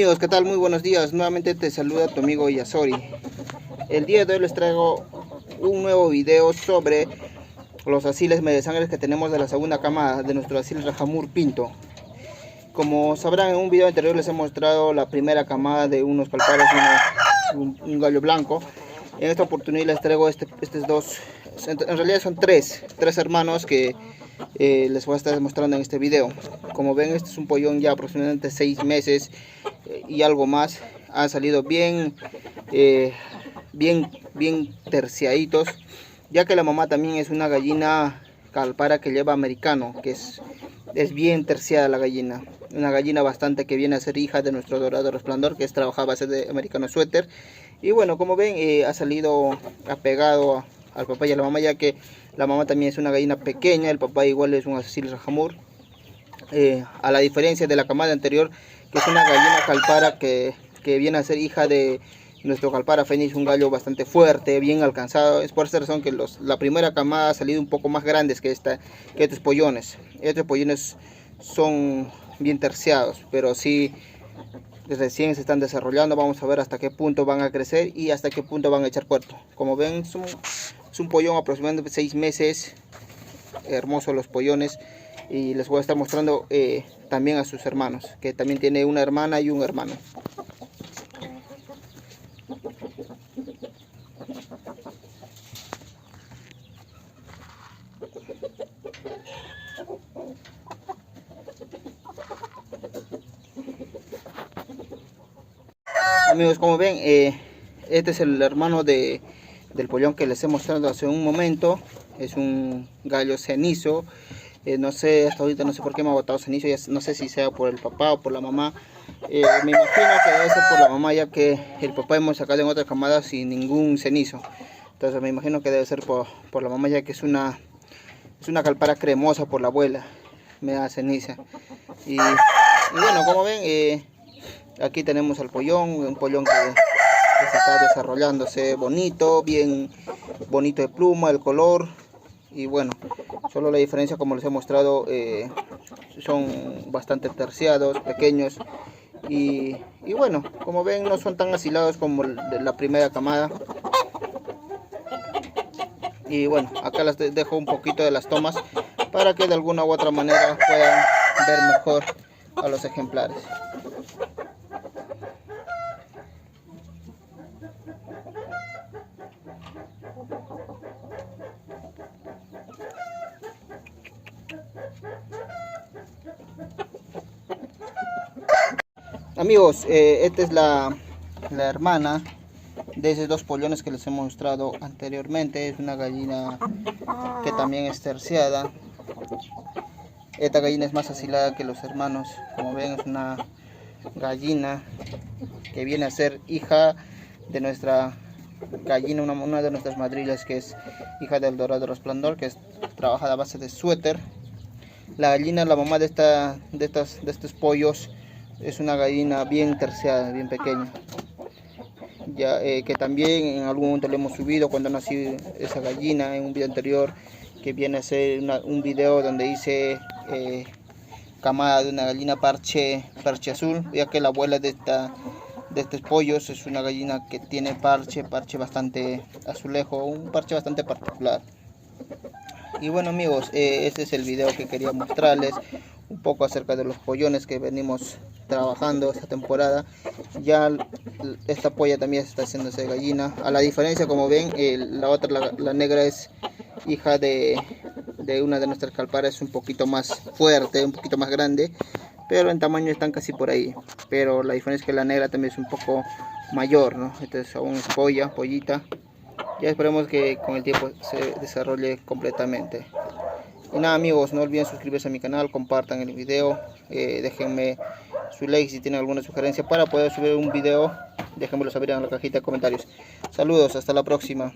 Amigos, ¿qué tal? Muy buenos días. Nuevamente te saluda tu amigo Yasori. El día de hoy les traigo un nuevo video sobre los asiles mediasangres que tenemos de la segunda camada de nuestro asil Rajamur Pinto. Como sabrán, en un video anterior les he mostrado la primera camada de unos calpares y un gallo blanco. En esta oportunidad les traigo estos dos, en realidad son tres hermanos que les voy a estar mostrando en este video. Como ven, este es un pollón ya aproximadamente 6 meses y algo más. Han salido bien terciaditos, ya que la mamá también es una gallina calpara que lleva americano, que es bien terciada la gallina. Una gallina bastante que viene a ser hija de nuestro dorado resplandor, que es trabajar a base de americano suéter. Y bueno, como ven, ha salido apegado al papá y a la mamá, ya que la mamá también es una gallina pequeña, el papá igual es un asil Rajamur. A la diferencia de la camada anterior, que es una gallina calpara que viene a ser hija de nuestro calpara Fénix, un gallo bastante fuerte, bien alcanzado. Es por esta razón que la primera camada ha salido un poco más grandes que estos pollones. Estos pollones son bien terciados, pero sí recién se están desarrollando. Vamos a ver hasta qué punto van a crecer y hasta qué punto van a echar puerto. Como ven, es un pollón aproximadamente 6 meses. Hermosos los pollones. Y les voy a estar mostrando también a sus hermanos, que también tiene una hermana y un hermano. Amigos, como ven, este es el hermano del pollón que les he mostrado hace un momento. Es un gallo cenizo. No sé, hasta ahorita no sé por qué me ha botado cenizo. No sé si sea por el papá o por la mamá. Me imagino que debe ser por la mamá, ya que el papá hemos sacado en otra camada sin ningún cenizo. Entonces me imagino que debe ser por la mamá, ya que es una calpara cremosa por la abuela. Me da ceniza. Y bueno, como ven, aquí tenemos al pollón, un pollón que se está desarrollándose bonito, bien bonito de pluma, el color. Y bueno, solo la diferencia, como les he mostrado, son bastante terciados, pequeños. Y bueno, como ven, no son tan asilados como la primera camada. Y bueno, acá les dejo un poquito de las tomas para que de alguna u otra manera puedan ver mejor a los ejemplares. Amigos, esta es la hermana de esos dos pollones que les he mostrado anteriormente. Es una gallina que también es terciada. Esta gallina es más asilada que los hermanos. Como ven, es una gallina que viene a ser hija de nuestra gallina, una de nuestras madrillas, que es hija del dorado resplandor, que es trabajada a base de suéter. La gallina, la mamá de estos pollos, es una gallina bien terciada, bien pequeña. Ya, que también en algún momento le hemos subido cuando nació esa gallina en un video anterior, que viene a ser un video donde hice camada de una gallina parche azul, ya que la abuela de estos pollos es una gallina que tiene parche bastante azulejo, un parche bastante particular. Y bueno, amigos, este es el video que quería mostrarles un poco acerca de los pollones que venimos trabajando esta temporada. Ya esta polla también está haciéndose gallina. A la diferencia, como ven, la negra es hija de una de nuestras calparas, un poquito más fuerte, un poquito más grande, pero en tamaño están casi por ahí. Pero la diferencia es que la negra también es un poco mayor, ¿no? Entonces aún es pollita. Ya esperemos que con el tiempo se desarrolle completamente. Y nada, amigos, no olviden suscribirse a mi canal, compartan el video, déjenme su like si tienen alguna sugerencia para poder subir un video. Déjenmelo saber en la cajita de comentarios. Saludos, hasta la próxima.